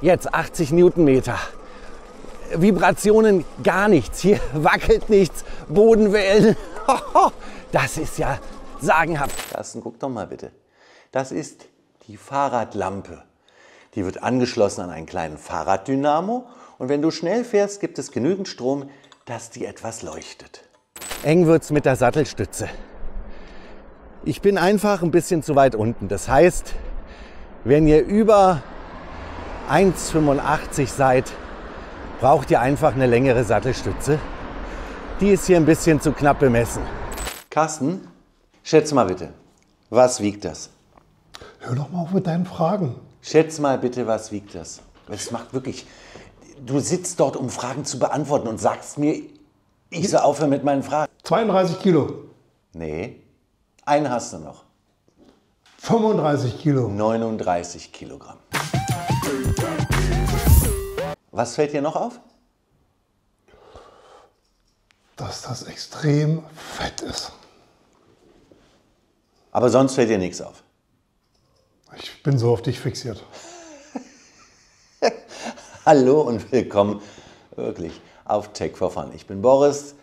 Jetzt 80 Newtonmeter. Vibrationen gar nichts. Hier wackelt nichts. Bodenwellen. Das ist ja sagenhaft. Carsten, guck doch mal bitte. Das ist die Fahrradlampe. Die wird angeschlossen an einen kleinen Fahrraddynamo. Und wenn du schnell fährst, gibt es genügend Strom, dass die etwas leuchtet. Eng wird's mit der Sattelstütze. Ich bin einfach ein bisschen zu weit unten. Das heißt, wenn ihr über 1,85 seid, braucht ihr einfach eine längere Sattelstütze. Die ist hier ein bisschen zu knapp bemessen. Carsten, schätze mal bitte, was wiegt das? Hör doch mal auf mit deinen Fragen. Schätze mal bitte, was wiegt das? Das macht wirklich... Du sitzt dort, um Fragen zu beantworten und sagst mir, ich soll aufhören mit meinen Fragen. 32 Kilo. Nee, einen hast du noch. 35 Kilo. 39 Kilogramm. Was fällt dir noch auf? Dass das extrem fett ist. Aber sonst fällt dir nichts auf. Ich bin so auf dich fixiert. Hallo und willkommen wirklich auf Tech for Fun. Ich bin Boris,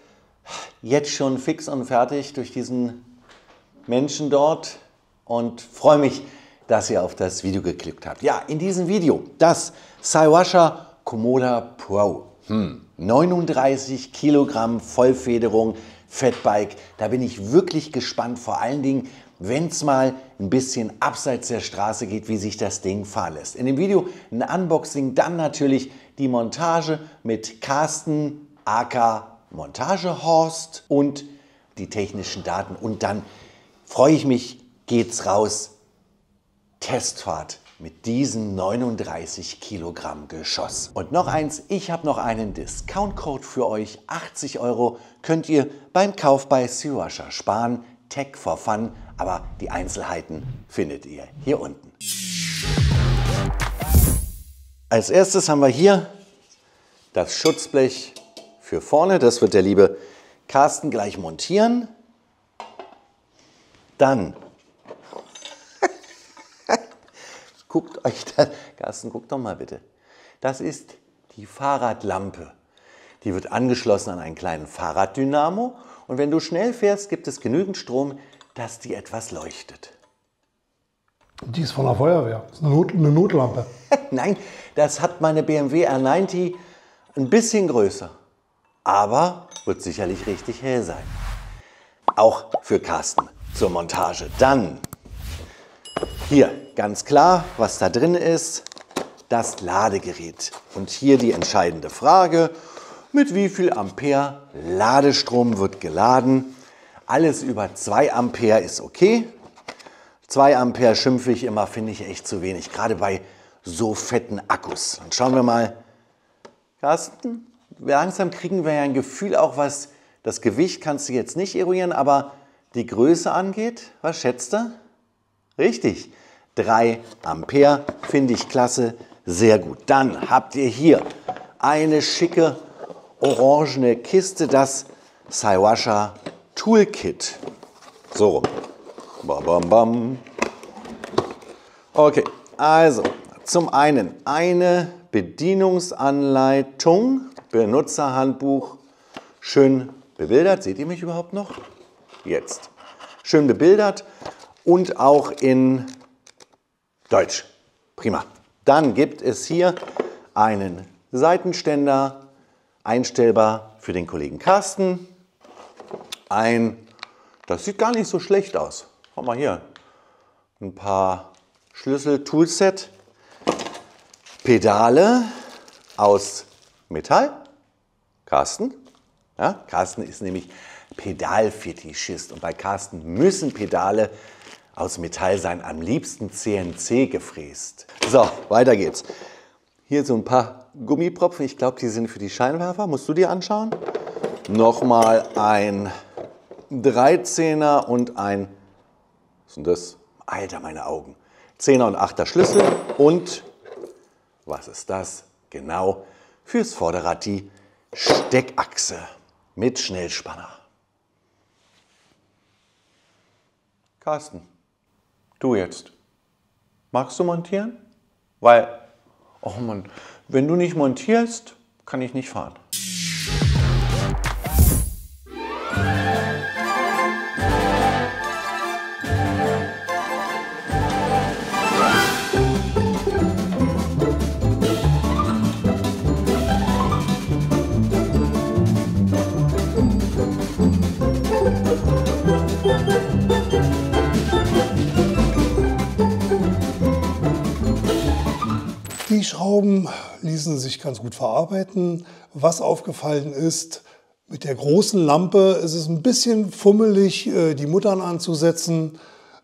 jetzt schon fix und fertig durch diesen Menschen dort und freue mich, dass ihr auf das Video geklickt habt. Ja, in diesem Video das Saiwasha Komoda Pro. 39 Kilogramm Vollfederung, Fatbike. Da bin ich wirklich gespannt, vor allen Dingen, wenn es mal ein bisschen abseits der Straße geht, wie sich das Ding fahren lässt. In dem Video ein Unboxing, dann natürlich die Montage mit Carsten aka Montagehorst und die technischen Daten. Und dann freue ich mich, geht's raus, Testfahrt mit diesem 39 Kilogramm Geschoss. Und noch eins, ich habe noch einen Discount-Code für euch. 80 € könnt ihr beim Kauf bei Saiwasha sparen. Tech for Fun, aber die Einzelheiten findet ihr hier unten. Als erstes haben wir hier das Schutzblech für vorne. Das wird der liebe Carsten gleich montieren. Dann guckt euch das, Carsten, guck doch mal bitte. Das ist die Fahrradlampe. Die wird angeschlossen an einen kleinen Fahrraddynamo. Und wenn du schnell fährst, gibt es genügend Strom, dass die etwas leuchtet. Die ist von der Feuerwehr. Das ist eine Notlampe. Nein, das hat meine BMW R90 ein bisschen größer. Aber wird sicherlich richtig hell sein. Auch für Carsten zur Montage. Dann hier ganz klar, was da drin ist, das Ladegerät. Und hier die entscheidende Frage, mit wie viel Ampere Ladestrom wird geladen? Alles über 2 Ampere ist okay. 2 Ampere schimpfe ich immer, finde ich echt zu wenig, gerade bei so fetten Akkus. Dann schauen wir mal, Carsten, langsam kriegen wir ja ein Gefühl auch, was das Gewicht kannst du jetzt nicht eruieren, aber die Größe angeht, was schätzt du? Richtig, 3 Ampere, finde ich klasse, sehr gut. Dann habt ihr hier eine schicke orangene Kiste, das Saiwasha Toolkit. So rum. Bam, bam, bam. Okay, also zum einen eine Bedienungsanleitung, Benutzerhandbuch, schön bebildert. Seht ihr mich überhaupt noch? Jetzt. Schön bebildert und auch in Deutsch. Prima. Dann gibt es hier einen Seitenständer, einstellbar für den Kollegen Carsten. Das sieht gar nicht so schlecht aus. Schau mal hier. Ein paar Schlüssel, Toolset, Pedale aus Metall. Carsten. Ja, Carsten ist nämlich Pedalfetischist und bei Carsten müssen Pedale aus Metall sein, am liebsten CNC gefräst. So, weiter geht's. Hier so ein paar Gummipropfen, ich glaube, die sind für die Scheinwerfer. Musst du dir anschauen? Nochmal ein 13er und ein, was ist denn das? Alter, meine Augen. 10er und 8er Schlüssel und, was ist das? Genau, fürs Vorderrad die Steckachse mit Schnellspanner. Carsten, du jetzt. Magst du montieren? Weil Oh Mann, wenn du nicht montierst, kann ich nicht fahren. Die Schrauben ließen sich ganz gut verarbeiten. Was aufgefallen ist, mit der großen Lampe ist es ein bisschen fummelig, die Muttern anzusetzen.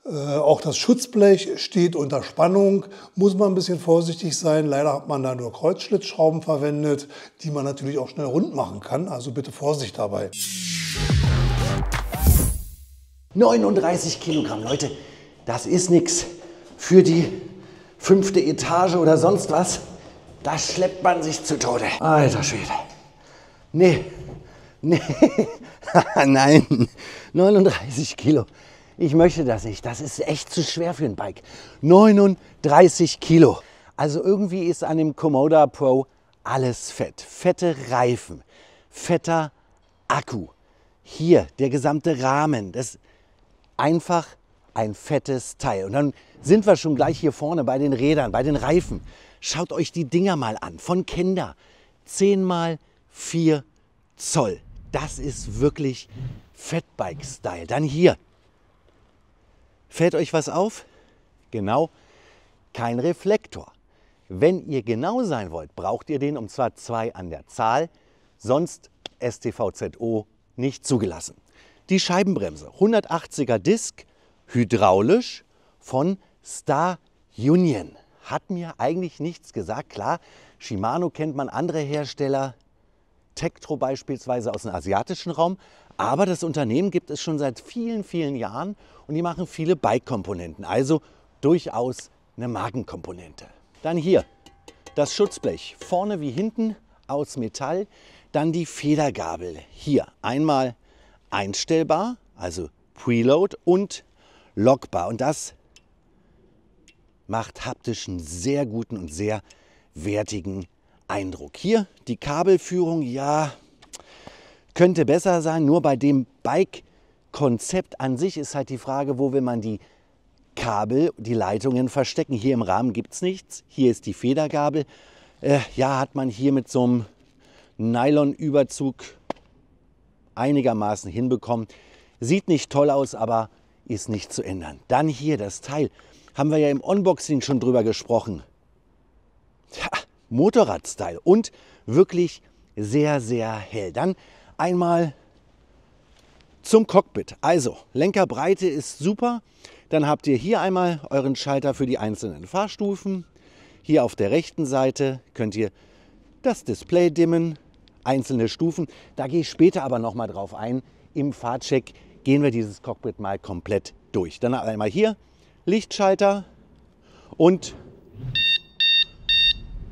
Auch das Schutzblech steht unter Spannung, muss man ein bisschen vorsichtig sein. Leider hat man da nur Kreuzschlitzschrauben verwendet, die man natürlich auch schnell rund machen kann. Also bitte Vorsicht dabei. 39 Kilogramm, Leute, das ist nichts für die 5. Etage oder sonst was. Da schleppt man sich zu Tode. Alter Schwede. Nee, nein, 39 Kilo. Ich möchte das nicht. Das ist echt zu schwer für ein Bike. 39 Kilo. Also irgendwie ist an dem Komoda Pro alles fett. Fette Reifen, fetter Akku. Hier der gesamte Rahmen. Das ist einfach ein fettes Teil. Und dann sind wir schon gleich hier vorne bei den Rädern, bei den Reifen. Schaut euch die Dinger mal an. Von Kenda. 10 mal 4 Zoll. Das ist wirklich Fatbike-Style. Dann hier. Fällt euch was auf? Genau, kein Reflektor. Wenn ihr genau sein wollt, braucht ihr den, und zwar 2 an der Zahl. Sonst STVZO nicht zugelassen. Die Scheibenbremse, 180er Disc, hydraulisch von Star Union. Hat mir eigentlich nichts gesagt. Klar, Shimano kennt man, andere Hersteller, Tektro beispielsweise aus dem asiatischen Raum. Aber das Unternehmen gibt es schon seit vielen, vielen Jahren und die machen viele Bike-Komponenten. Also durchaus eine Markenkomponente. Dann hier das Schutzblech, vorne wie hinten aus Metall. Dann die Federgabel. Hier einmal einstellbar, also Preload und lockbar. Und das macht haptisch einen sehr guten und sehr wertigen Eindruck. Hier die Kabelführung, ja, könnte besser sein. Nur bei dem Bike-Konzept an sich ist halt die Frage, wo will man die Kabel, die Leitungen verstecken. Hier im Rahmen gibt es nichts. Hier ist die Federgabel. Ja, hat man hier mit so einem Nylon-Überzug einigermaßen hinbekommen. Sieht nicht toll aus, aber ist nicht zu ändern. Dann hier das Teil. Haben wir ja im Unboxing schon drüber gesprochen. Ja, Motorrad-Style und wirklich sehr, sehr hell. Dann einmal zum Cockpit. Also, Lenkerbreite ist super. Dann habt ihr hier einmal euren Schalter für die einzelnen Fahrstufen. Hier auf der rechten Seite könnt ihr das Display dimmen, einzelne Stufen. Da gehe ich später aber noch mal drauf ein. Im Fahrcheck gehen wir dieses Cockpit mal komplett durch. Dann einmal hier Lichtschalter und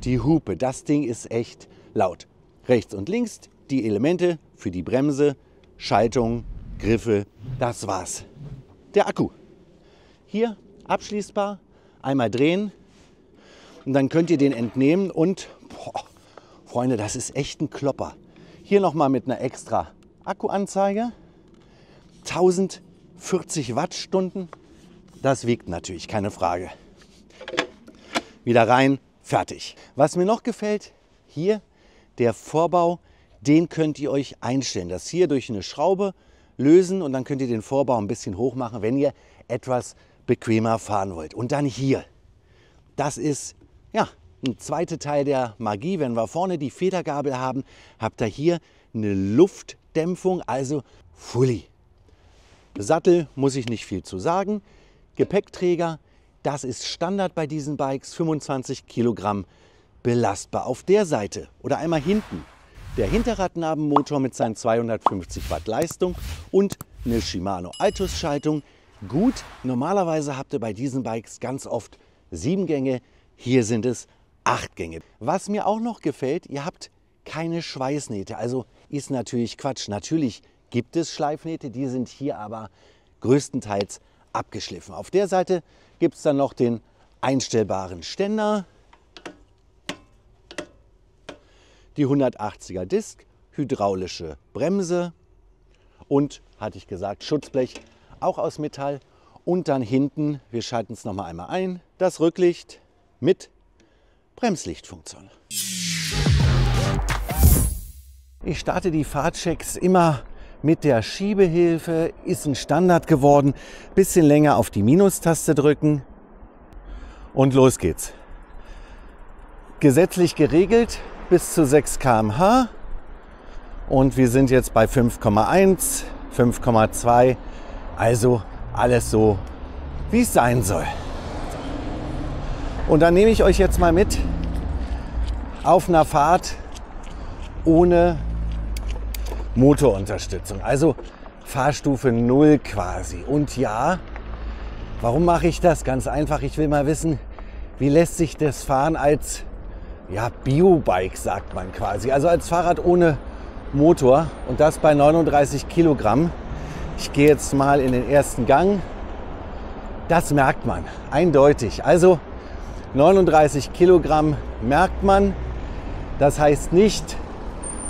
die Hupe. Das Ding ist echt laut. Rechts und links die Elemente für die Bremse, Schaltung, Griffe. Das war's. Der Akku. Hier abschließbar. Einmal drehen und dann könnt ihr den entnehmen und boah, Freunde, das ist echt ein Klopper. Hier nochmal mit einer extra Akkuanzeige. 1040 Wattstunden. Das wiegt natürlich, keine Frage. Wieder rein, fertig. Was mir noch gefällt, hier der Vorbau, den könnt ihr euch einstellen. Das hier durch eine Schraube lösen und dann könnt ihr den Vorbau ein bisschen hoch machen, wenn ihr etwas bequemer fahren wollt. Und dann hier, das ist ja ein zweiter Teil der Magie. Wenn wir vorne die Federgabel haben, habt ihr hier eine Luftdämpfung, also Fully. Sattel muss ich nicht viel zu sagen. Gepäckträger, das ist Standard bei diesen Bikes, 25 Kilogramm belastbar. Auf der Seite oder einmal hinten der Hinterradnabenmotor mit seinen 250 Watt Leistung und eine Shimano Altus-Schaltung. Gut, normalerweise habt ihr bei diesen Bikes ganz oft 7 Gänge, hier sind es 8 Gänge. Was mir auch noch gefällt, ihr habt keine Schweißnähte, also ist natürlich Quatsch. Natürlich gibt es Schleifnähte, die sind hier aber größtenteils abgeschliffen. Auf der Seite gibt es dann noch den einstellbaren Ständer. die 180er Disk, hydraulische Bremse und, hatte ich gesagt, Schutzblech, auch aus Metall. Und dann hinten, wir schalten es nochmal einmal ein, das Rücklicht mit Bremslichtfunktion. Ich starte die Fahrtchecks immer mit der Schiebehilfe, ist ein Standard geworden. Bisschen länger auf die Minustaste drücken und los geht's. Gesetzlich geregelt bis zu 6 km/h und wir sind jetzt bei 5,1, 5,2, also alles so, wie es sein soll. Und dann nehme ich euch jetzt mal mit auf einer Fahrt ohne Motorunterstützung, also Fahrstufe 0 quasi. Und ja, warum mache ich das? Ganz einfach, ich will mal wissen, wie lässt sich das fahren als Biobike, sagt man quasi, also als Fahrrad ohne Motor und das bei 39 Kilogramm. Ich gehe jetzt mal in den ersten Gang. Das merkt man eindeutig. Also 39 Kilogramm merkt man. Das heißt nicht,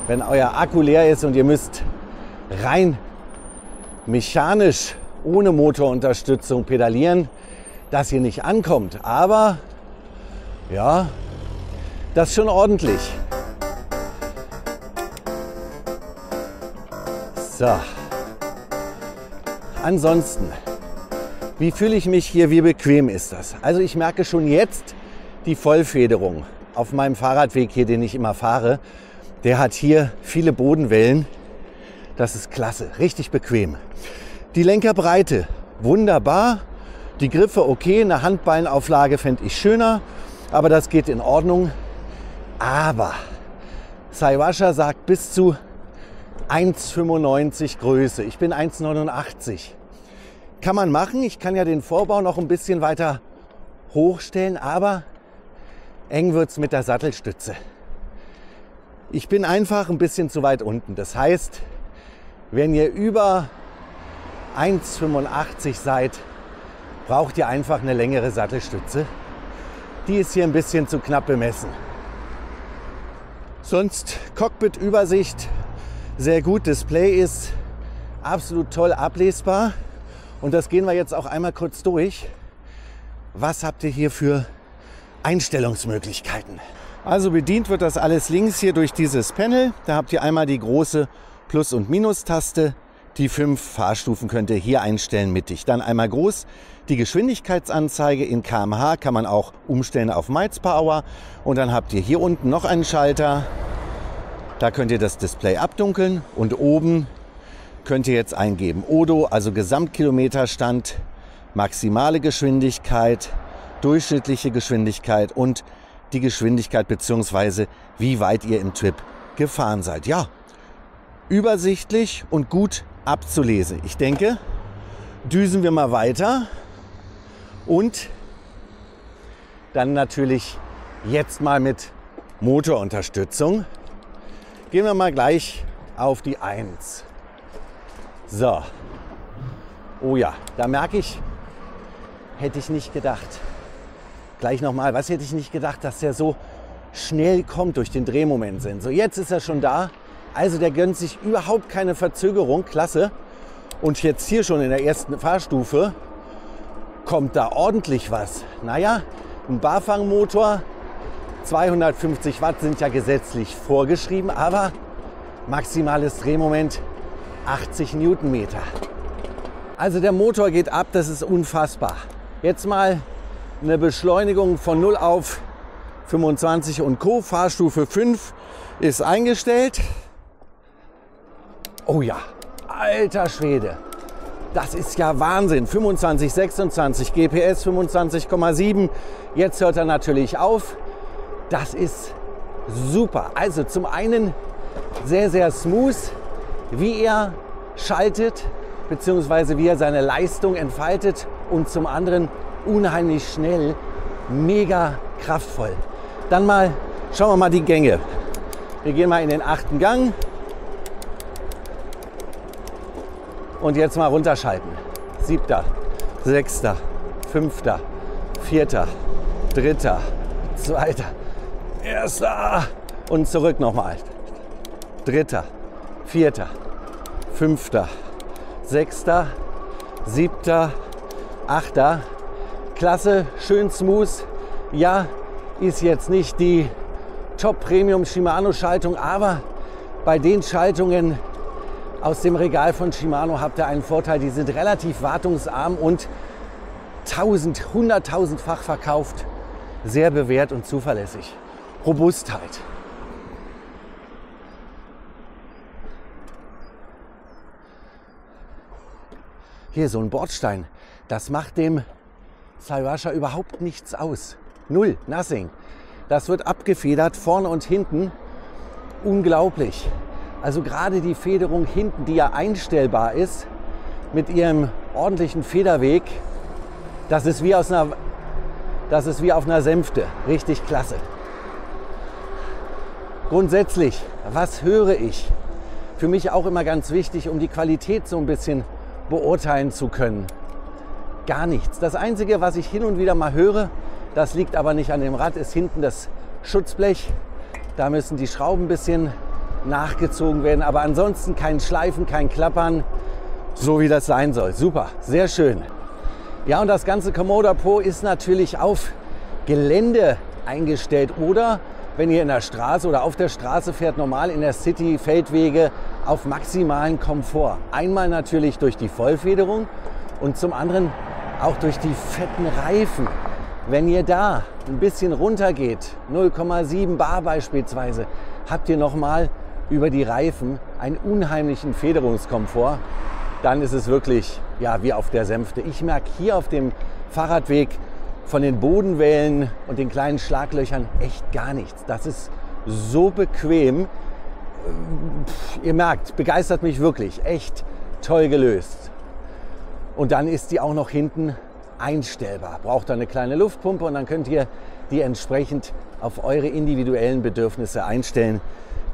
wenn euer Akku leer ist und ihr müsst rein mechanisch ohne Motorunterstützung pedalieren, dass ihr nicht ankommt. Aber ja, das ist schon ordentlich. So. Ansonsten, wie fühle ich mich hier, wie bequem ist das? Also ich merke schon jetzt die Vollfederung auf meinem Fahrradweg hier, den ich immer fahre. Der hat hier viele Bodenwellen. Das ist klasse, richtig bequem. Die Lenkerbreite, wunderbar. Die Griffe okay, eine Handballenauflage fände ich schöner, aber das geht in Ordnung. Aber Saiwasha sagt bis zu 1,95 Größe. Ich bin 1,89. Kann man machen. Ich kann ja den Vorbau noch ein bisschen weiter hochstellen, aber eng wird es mit der Sattelstütze. Ich bin einfach ein bisschen zu weit unten. Das heißt, wenn ihr über 1,85 seid, braucht ihr einfach eine längere Sattelstütze. Die ist hier ein bisschen zu knapp bemessen. Sonst Cockpit-Übersicht sehr gut. Display ist absolut toll ablesbar. Und das gehen wir jetzt auch einmal kurz durch. Was habt ihr hier für Einstellungsmöglichkeiten? Also bedient wird das alles links hier durch dieses Panel. Da habt ihr einmal die große Plus- und Minustaste. Die 5 Fahrstufen könnt ihr hier einstellen mittig. Dann einmal groß die Geschwindigkeitsanzeige in km/h, kann man auch umstellen auf Miles per Hour. Und dann habt ihr hier unten noch einen Schalter. Da könnt ihr das Display abdunkeln und oben könnt ihr jetzt eingeben Odo, also Gesamtkilometerstand, maximale Geschwindigkeit, durchschnittliche Geschwindigkeit und die Geschwindigkeit bzw. wie weit ihr im Trip gefahren seid. Ja, übersichtlich und gut abzulesen. Ich denke, düsen wir mal weiter und dann natürlich jetzt mal mit Motorunterstützung. Gehen wir mal gleich auf die 1. So. Oh ja, da merke ich, hätte ich nicht gedacht. Gleich nochmal, was hätte ich nicht gedacht, dass der so schnell kommt durch den Drehmomentsensor. Jetzt ist er schon da. Also der gönnt sich überhaupt keine Verzögerung. Klasse. Und jetzt hier schon in der ersten Fahrstufe kommt da ordentlich was. Naja, ein Barfangmotor, 250 Watt sind ja gesetzlich vorgeschrieben, aber maximales Drehmoment 80 Newtonmeter. Also der Motor geht ab, das ist unfassbar. Jetzt mal eine Beschleunigung von 0 auf 25 und Co. Fahrstufe 5 ist eingestellt. Oh ja, alter Schwede. Das ist ja Wahnsinn. 25, 26 GPS, 25,7. Jetzt hört er natürlich auf. Das ist super. Also zum einen sehr, sehr smooth, wie er schaltet, beziehungsweise wie er seine Leistung entfaltet. Und zum anderen unheimlich schnell, mega kraftvoll. Dann mal, schauen wir mal die Gänge. Wir gehen mal in den 8. Gang. Und jetzt mal runterschalten. 7., 6., 5., 4., 3., 2., 1. und zurück nochmal. Dritter, vierter, fünfter, sechster, siebter, achter. Klasse, schön smooth. Ja, ist jetzt nicht die Top Premium Shimano Schaltung, aber bei den Schaltungen aus dem Regal von Shimano habt ihr einen Vorteil. Die sind relativ wartungsarm und 100.000-fach verkauft. Sehr bewährt und zuverlässig. Robustheit. Hier so ein Bordstein, das macht dem Saiwasha überhaupt nichts aus. Null, nothing. Das wird abgefedert, vorne und hinten. Unglaublich. Also gerade die Federung hinten, die ja einstellbar ist, mit ihrem ordentlichen Federweg, das ist wie auf einer Sänfte. Richtig klasse. Grundsätzlich, was höre ich? Für mich auch immer ganz wichtig, um die Qualität so ein bisschen beurteilen zu können. Gar nichts. Das Einzige, was ich hin und wieder mal höre, das liegt aber nicht an dem Rad, ist hinten das Schutzblech. Da müssen die Schrauben ein bisschen nachgezogen werden. Aber ansonsten kein Schleifen, kein Klappern, so wie das sein soll. Super, sehr schön. Ja, und das ganze Komoda Pro ist natürlich auf Gelände eingestellt. Oder wenn ihr in der Straße oder auf der Straße fährt, normal in der City, Feldwege, auf maximalen Komfort. Einmal natürlich durch die Vollfederung und zum anderen auch durch die fetten Reifen. Wenn ihr da ein bisschen runter geht, 0,7 Bar beispielsweise, habt ihr nochmal über die Reifen einen unheimlichen Federungskomfort. Dann ist es wirklich ja, wie auf der Sänfte. Ich merke hier auf dem Fahrradweg von den Bodenwellen und den kleinen Schlaglöchern echt gar nichts. Das ist so bequem. Ihr merkt, begeistert mich wirklich. Echt toll gelöst. Und dann ist die auch noch hinten einstellbar. Braucht dann eine kleine Luftpumpe und dann könnt ihr die entsprechend auf eure individuellen Bedürfnisse einstellen.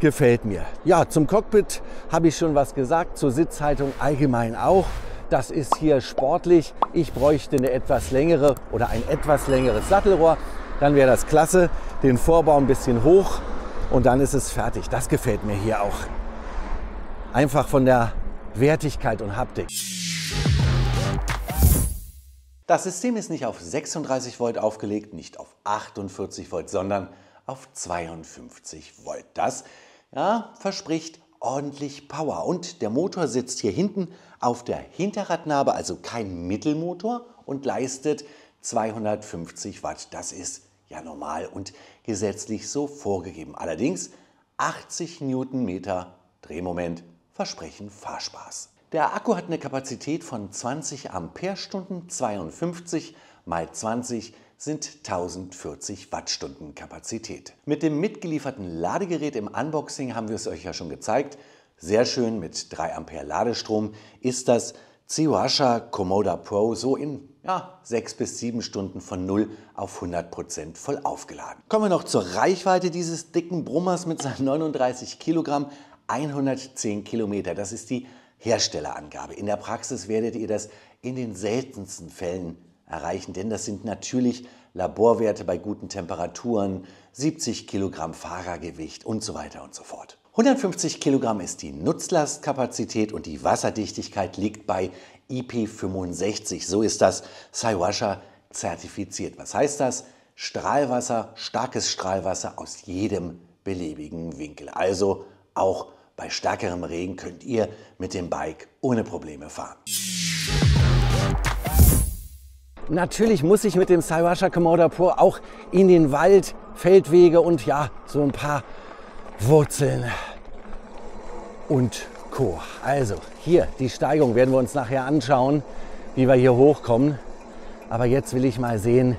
Gefällt mir. Ja, zum Cockpit habe ich schon was gesagt, zur Sitzhaltung allgemein auch. Das ist hier sportlich. Ich bräuchte eine etwas längere oder ein etwas längeres Sattelrohr. Dann wäre das klasse. Den Vorbau ein bisschen hoch und dann ist es fertig. Das gefällt mir hier auch. Einfach von der Wertigkeit und Haptik. Das System ist nicht auf 36 Volt aufgelegt, nicht auf 48 Volt, sondern auf 52 Volt. Das verspricht ordentlich Power. Und der Motor sitzt hier hinten auf der Hinterradnabe, also kein Mittelmotor, und leistet 250 Watt. Das ist ja normal und gesetzlich so vorgegeben. Allerdings 80 Newtonmeter Drehmoment versprechen Fahrspaß. Der Akku hat eine Kapazität von 20 Ampere-Stunden, 52 mal 20 sind 1040 Wattstunden Kapazität. Mit dem mitgelieferten Ladegerät im Unboxing haben wir es euch ja schon gezeigt. Sehr schön mit 3 Ampere Ladestrom ist das Saiwasha Komoda Pro so in 6 bis 7 Stunden von 0 auf 100% voll aufgeladen. Kommen wir noch zur Reichweite dieses dicken Brummers mit seinen 39 Kilogramm, 110 Kilometer. Das ist die Herstellerangabe. In der Praxis werdet ihr das in den seltensten Fällen erreichen, denn das sind natürlich Laborwerte bei guten Temperaturen, 70 Kilogramm Fahrergewicht und so weiter und so fort. 150 Kilogramm ist die Nutzlastkapazität und die Wasserdichtigkeit liegt bei IP65. So ist das Saiwasha zertifiziert. Was heißt das? Strahlwasser, starkes Strahlwasser aus jedem beliebigen Winkel. Also auch bei stärkerem Regen könnt ihr mit dem Bike ohne Probleme fahren. Natürlich muss ich mit dem Saiwasha Komoda Pro auch in den Wald, Feldwege und ja, so ein paar Wurzeln und Co. Also hier die Steigung werden wir uns nachher anschauen, wie wir hier hochkommen. Aber jetzt will ich mal sehen,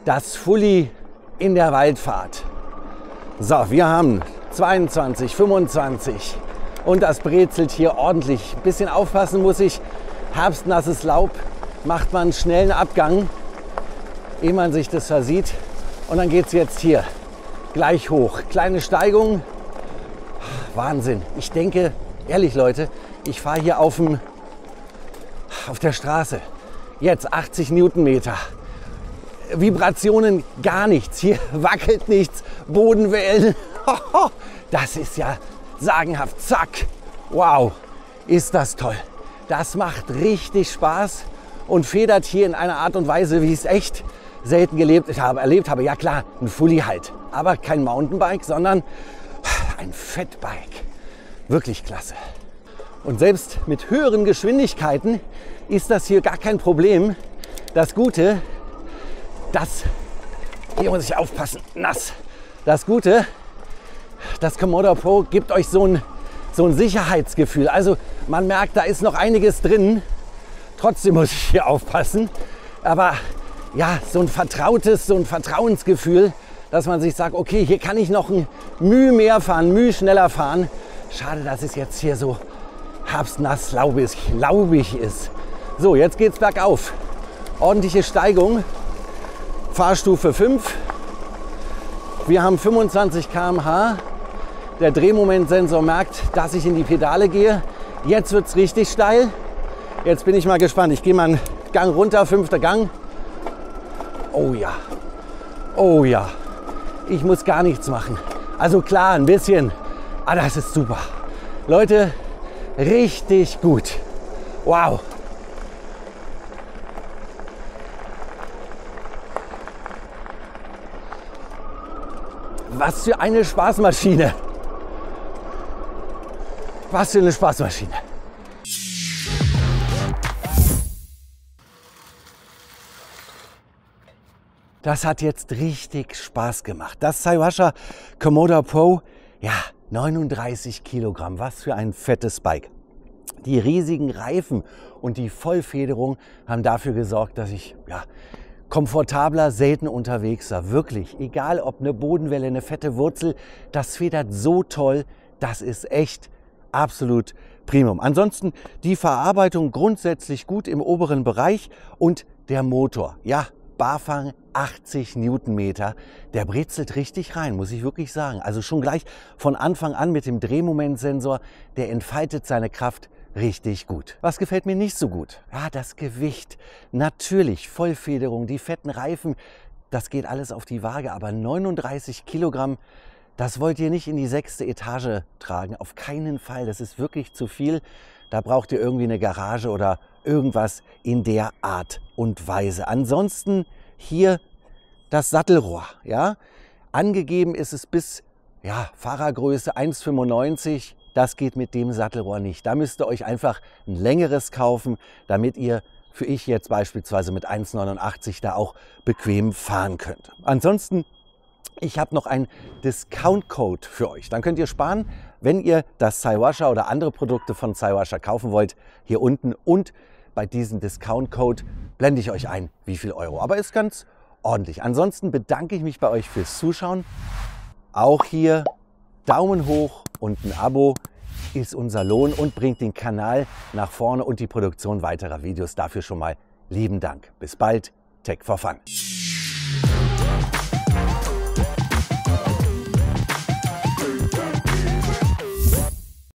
das Fully in der Waldfahrt. So, wir haben 22, 25 und das brezelt hier ordentlich. Ein bisschen aufpassen muss ich, herbstnasses Laub macht man einen schnellen Abgang, ehe man sich das versieht. Und dann geht es jetzt hier gleich hoch. Kleine Steigung, Wahnsinn. Ich denke, ehrlich Leute, ich fahre hier auf der Straße. Jetzt 80 Newtonmeter. Vibrationen gar nichts. Hier wackelt nichts. Bodenwellen Das ist ja sagenhaft. Zack. Wow, ist das toll. Das macht richtig Spaß und federt hier in einer Art und Weise, wie ich es echt selten erlebt habe. Ja klar, ein Fully halt, aber kein Mountainbike, sondern ein Fatbike. Wirklich klasse. Und selbst mit höheren Geschwindigkeiten ist das hier gar kein Problem. Das Gute, hier muss ich aufpassen, nass. Das Gute, das Comodo Pro gibt euch so ein Sicherheitsgefühl. Also man merkt, da ist noch einiges drin. Trotzdem muss ich hier aufpassen. Aber ja, so ein Vertrauensgefühl, dass man sich sagt, okay, hier kann ich noch ein Mühe mehr fahren, Mühe schneller fahren. Schade, dass es jetzt hier so herbstnass, laubig ist. So, jetzt geht's bergauf. Ordentliche Steigung. Fahrstufe 5. Wir haben 25 km/h. Der Drehmomentsensor merkt, dass ich in die Pedale gehe. Jetzt wird es richtig steil. Jetzt bin ich mal gespannt. Ich gehe mal einen Gang runter, 5. Gang. Oh ja, oh ja. Ich muss gar nichts machen. Also klar, ein bisschen. Aber das ist super. Leute, richtig gut. Wow. Was für eine Spaßmaschine. Was für eine Spaßmaschine. Das hat jetzt richtig Spaß gemacht. Das Saiwasha Comodo Pro, ja, 39 Kilogramm. Was für ein fettes Bike. Die riesigen Reifen und die Vollfederung haben dafür gesorgt, dass ich komfortabler, selten unterwegs war. Wirklich, egal ob eine Bodenwelle, eine fette Wurzel, das federt so toll. Das ist echt absolut Primum. Ansonsten die Verarbeitung grundsätzlich gut im oberen Bereich und der Motor, ja, Bafang 80 Newtonmeter, der brezelt richtig rein, muss ich wirklich sagen. Also schon gleich von Anfang an mit dem Drehmomentsensor, der entfaltet seine Kraft richtig gut. Was gefällt mir nicht so gut? Ja, das Gewicht. Natürlich, Vollfederung, die fetten Reifen, das geht alles auf die Waage, aber 39 Kilogramm, das wollt ihr nicht in die 6. Etage tragen, auf keinen Fall. Das ist wirklich zu viel. Da braucht ihr irgendwie eine Garage oder irgendwas in der Art und Weise. Ansonsten hier das Sattelrohr. Ja? Angegeben ist es bis Fahrergröße 1,95. Das geht mit dem Sattelrohr nicht. Da müsst ihr euch einfach ein längeres kaufen, damit ihr für ich jetzt beispielsweise mit 1,89 da auch bequem fahren könnt. Ansonsten, ich habe noch einen Discount-Code für euch. Dann könnt ihr sparen, wenn ihr das Saiwasha oder andere Produkte von Saiwasha kaufen wollt, hier unten. Und bei diesem Discount-Code blende ich euch ein, wie viel Euro. Aber ist ganz ordentlich. Ansonsten bedanke ich mich bei euch fürs Zuschauen. Auch hier Daumen hoch und ein Abo ist unser Lohn und bringt den Kanal nach vorne und die Produktion weiterer Videos. Dafür schon mal lieben Dank. Bis bald. Tech for Fun.